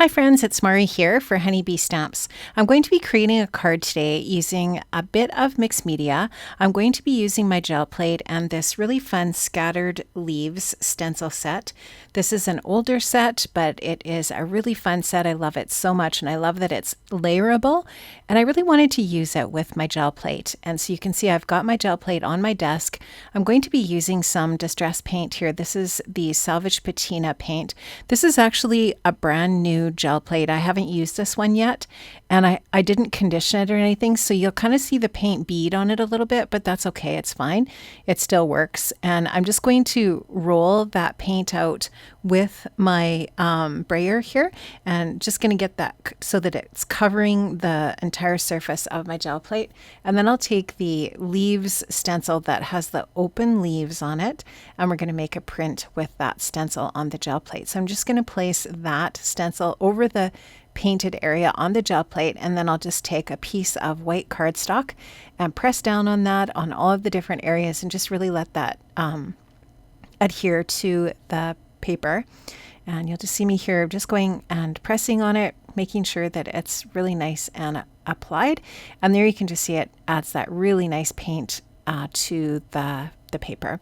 Hi friends, it's Mari here for Honeybee Stamps. I'm going to be creating a card today using a bit of mixed media. I'm going to be using my gel plate and this really fun scattered leaves stencil set. This is an older set, but it is a really fun set. I love it so much and I love that it's layerable, and I really wanted to use it with my gel plate. And so you can see I've got my gel plate on my desk. I'm going to be using some distress paint here. This is the Salvage Patina paint. This is actually a brand new gel plate. I haven't used this one yet, and I didn't condition it or anything, so you'll kind of see the paint bead on it a little bit, but that's okay, it's fine. It still works. And I'm just going to roll that paint out with my brayer here, and just going to get that so that it's covering the entire surface of my gel plate. And then I'll take the leaves stencil that has the open leaves on it, and we're going to make a print with that stencil on the gel plate. So I'm just going to place that stencil over the painted area on the gel plate, and then I'll just take a piece of white cardstock and press down on that on all of the different areas and just really let that adhere to the paper. And you'll just see me here just going and pressing on it, making sure that it's really nice and applied. And there you can just see it adds that really nice paint to the paper.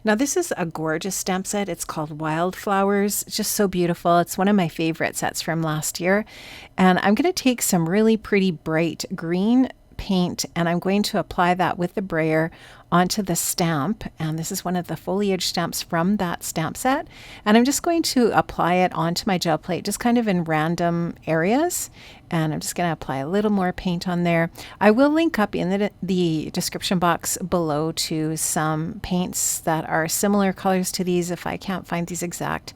Now this is a gorgeous stamp set. It's called Wildflowers. It's just so beautiful. It's one of my favorite sets from last year. And I'm going to take some really pretty bright green paint and I'm going to apply that with the brayer onto the stamp. And this is one of the foliage stamps from that stamp set. And I'm just going to apply it onto my gel plate, just kind of in random areas. And I'm just going to apply a little more paint on there. I will link up in the description box below to some paints that are similar colors to these if I can't find these exact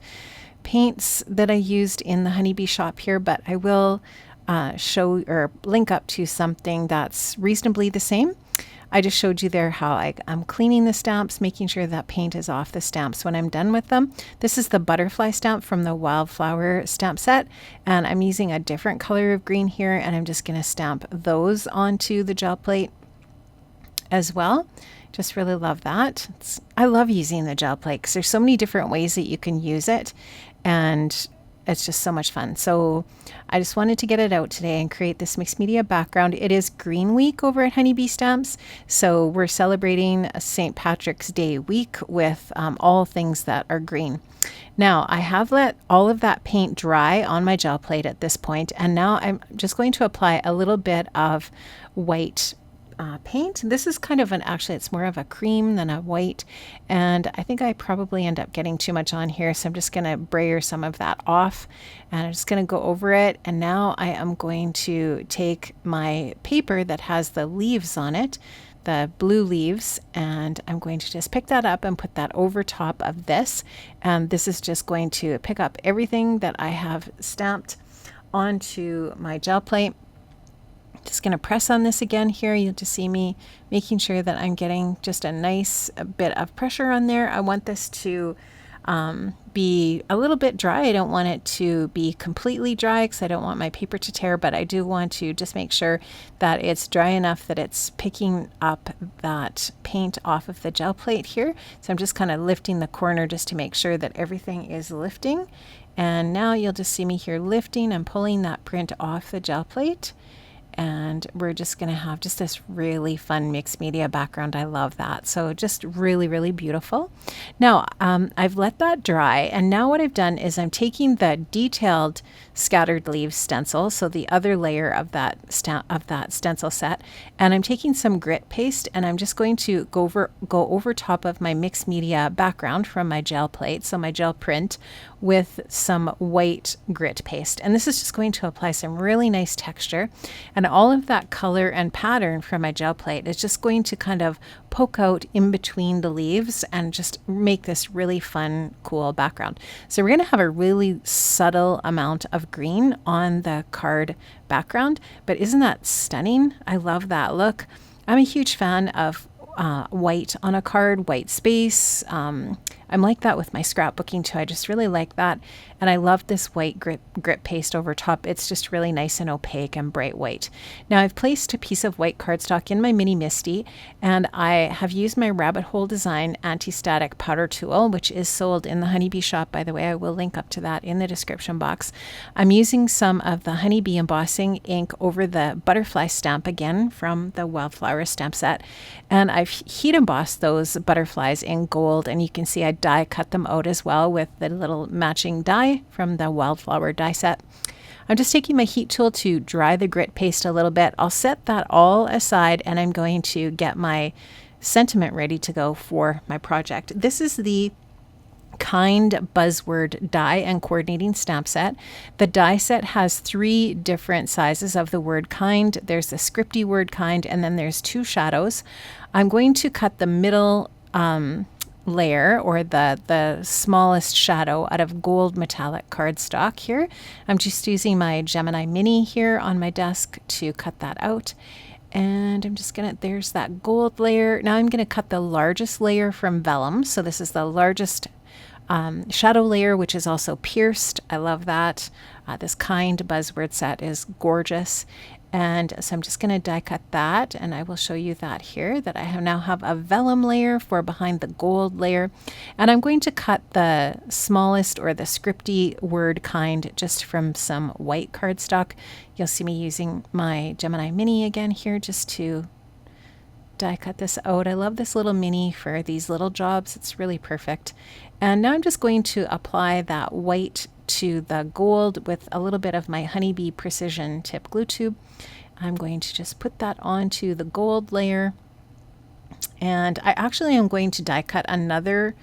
paints that I used in the Honeybee shop here, but I will show or link up to something that's reasonably the same. I just showed you there how I'm cleaning the stamps, making sure that paint is off the stamps when I'm done with them. This is the butterfly stamp from the Wildflower stamp set, and I'm using a different color of green here, and I'm just going to stamp those onto the gel plate as well. Just really love that. I love using the gel plate because there's so many different ways that you can use it, and it's just so much fun. So I just wanted to get it out today and create this mixed media background. It is Green Week over at Honeybee Stamps. So we're celebrating a St. Patrick's Day week with all things that are green. Now I have let all of that paint dry on my gel plate at this point, and now I'm just going to apply a little bit of white paint. This is kind of actually it's more of a cream than a white, and I think I probably end up getting too much on here, so I'm just going to brayer some of that off, and I'm just going to go over it. And now I am going to take my paper that has the leaves on it, the blue leaves, and I'm going to just pick that up and put that over top of this, and this is just going to pick up everything that I have stamped onto my gel plate. Just going to press on this again here. You'll just see me making sure that I'm getting just a nice bit of pressure on there. I want this to be a little bit dry. I don't want it to be completely dry because I don't want my paper to tear, but I do want to just make sure that it's dry enough that it's picking up that paint off of the gel plate here. So I'm just kind of lifting the corner just to make sure that everything is lifting. And now you'll just see me here lifting and pulling that print off the gel plate. And we're just going to have just this really fun mixed media background. I love that. So just really, really beautiful. Now, I've let that dry. And now what I've done is I'm taking the detailed scattered leaves stencil, so the other layer of that stencil set, and I'm taking some grit paste, and I'm just going to go over top of my mixed media background from my gel plate, so my gel print, with some white grit paste. And this is just going to apply some really nice texture, and all of that color and pattern from my gel plate is just going to kind of poke out in between the leaves and just make this really fun, cool background. So we're going to have a really subtle amount of green on the card background, but isn't that stunning? I love that look. I'm a huge fan of white on a card, white space. I'm like that with my scrapbooking too. I just really like that. And I love this white grit paste over top. It's just really nice and opaque and bright white. Now I've placed a piece of white cardstock in my Mini Misty, and I have used my Rabbit Hole Design anti-static powder tool, which is sold in the Honeybee shop, by the way. I will link up to that in the description box. I'm using some of the Honeybee embossing ink over the butterfly stamp again from the Wildflower stamp set, and I've heat embossed those butterflies in gold, and you can see I die cut them out as well with the little matching die from the Wildflower die set. I'm just taking my heat tool to dry the grit paste a little bit. I'll set that all aside, and I'm going to get my sentiment ready to go for my project. This is the Kind Buzzword die and coordinating stamp set. The die set has 3 different sizes of the word kind. There's the scripty word kind, and then there's 2 shadows. I'm going to cut the middle layer, or the smallest shadow, out of gold metallic cardstock here. I'm just using my Gemini Mini here on my desk to cut that out. And I'm just gonna, there's that gold layer. Now I'm gonna cut the largest layer from vellum. So this is the largest shadow layer, which is also pierced. I love that. This Kind Buzzword set is gorgeous. And so I'm just going to die cut that, and I will show you that here, that I now have a vellum layer for behind the gold layer. And I'm going to cut the smallest, or the scripty word kind, just from some white cardstock. You'll see me using my Gemini Mini again here just to die cut this out. I love this little mini for these little jobs. It's really perfect. And now I'm just going to apply that white to the gold with a little bit of my Honeybee Precision Tip Glue Tube. I'm going to just put that onto the gold layer. And I actually am going to die cut another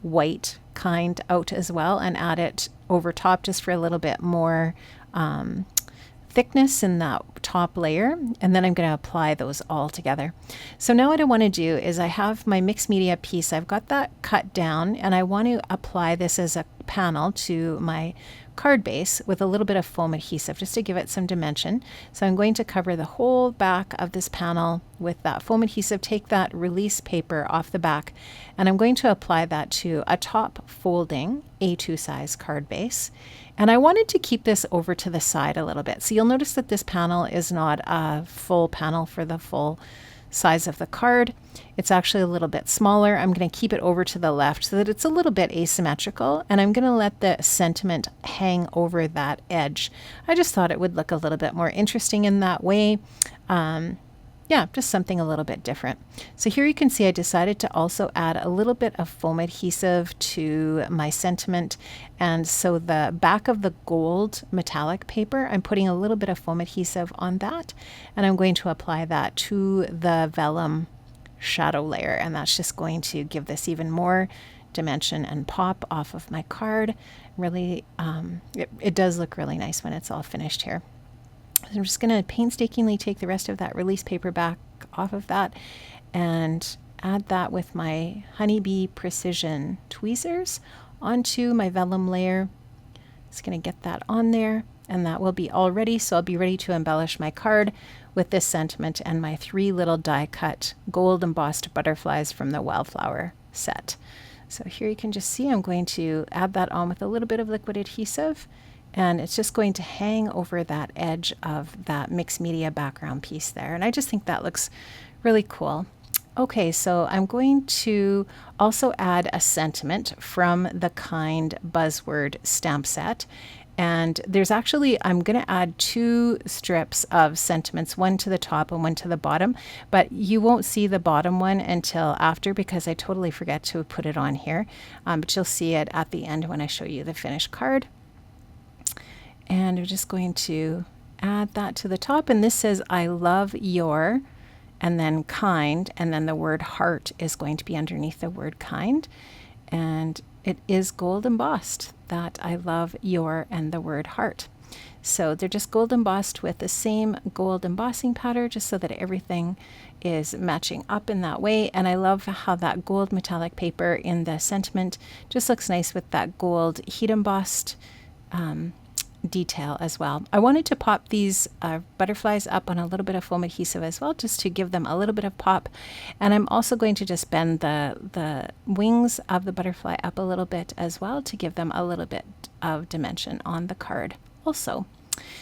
white kind out as well and add it over top just for a little bit more thickness in that top layer, and then I'm going to apply those all together. So now what I want to do is, I have my mixed media piece, I've got that cut down, and I want to apply this as a panel to my card base with a little bit of foam adhesive just to give it some dimension. So I'm going to cover the whole back of this panel with that foam adhesive, take that release paper off the back, and I'm going to apply that to a top folding A2 size card base. And I wanted to keep this over to the side a little bit. So you'll notice that this panel is not a full panel for the full size of the card. It's actually a little bit smaller. I'm going to keep it over to the left so that it's a little bit asymmetrical, and I'm going to let the sentiment hang over that edge. I just thought it would look a little bit more interesting in that way. Yeah, just something a little bit different. So here you can see I decided to also add a little bit of foam adhesive to my sentiment. And so the back of the gold metallic paper, I'm putting a little bit of foam adhesive on that, and I'm going to apply that to the vellum shadow layer. And that's just going to give this even more dimension and pop off of my card. Really, it does look really nice when it's all finished here. I'm just going to painstakingly take the rest of that release paper back off of that and add that with my Honeybee Precision tweezers onto my vellum layer. Just going to get that on there, and that will be all ready. So I'll be ready to embellish my card with this sentiment and my 3 little die cut gold embossed butterflies from the Wildflower set. So here you can just see I'm going to add that on with a little bit of liquid adhesive, and it's just going to hang over that edge of that mixed media background piece there. And I just think that looks really cool. Okay, so I'm going to also add a sentiment from the Kind Buzzword stamp set. And there's actually, I'm going to add 2 strips of sentiments, one to the top and one to the bottom, but you won't see the bottom one until after, because I totally forget to put it on here. But you'll see it at the end when I show you the finished card. And we're just going to add that to the top. And this says, I love your, and then kind, and then the word heart is going to be underneath the word kind. And it is gold embossed, that I love your and the word heart. So they're just gold embossed with the same gold embossing powder, just so that everything is matching up in that way. And I love how that gold metallic paper in the sentiment just looks nice with that gold heat embossed detail as well. I wanted to pop these butterflies up on a little bit of foam adhesive as well, just to give them a little bit of pop. And I'm also going to just bend the wings of the butterfly up a little bit as well to give them a little bit of dimension on the card also.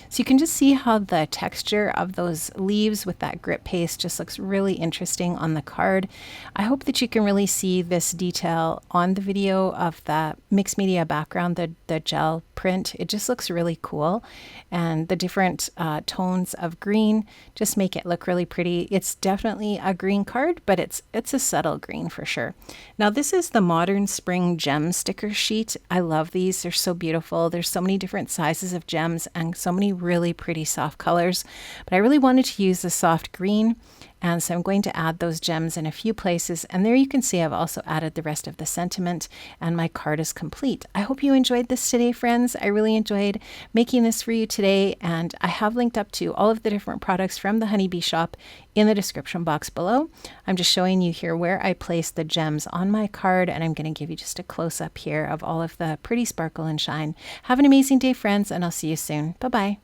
So you can just see how the texture of those leaves with that grip paste just looks really interesting on the card. I hope that you can really see this detail on the video of the mixed media background, the gel print. It just looks really cool. And the different tones of green just make it look really pretty. It's definitely a green card, but it's a subtle green for sure. Now this is the Modern Spring Gem sticker sheet. I love these. They're so beautiful. There's so many different sizes of gems and so many really pretty soft colors, but I really wanted to use the soft green, and so I'm going to add those gems in a few places. And there you can see I've also added the rest of the sentiment, and my card is complete. I hope you enjoyed this today, friends. I really enjoyed making this for you today, and I have linked up to all of the different products from the Honeybee shop in the description box below. I'm just showing you here where I placed the gems on my card, and I'm going to give you just a close-up here of all of the pretty sparkle and shine. Have an amazing day, friends, and I'll see you soon. Bye-bye.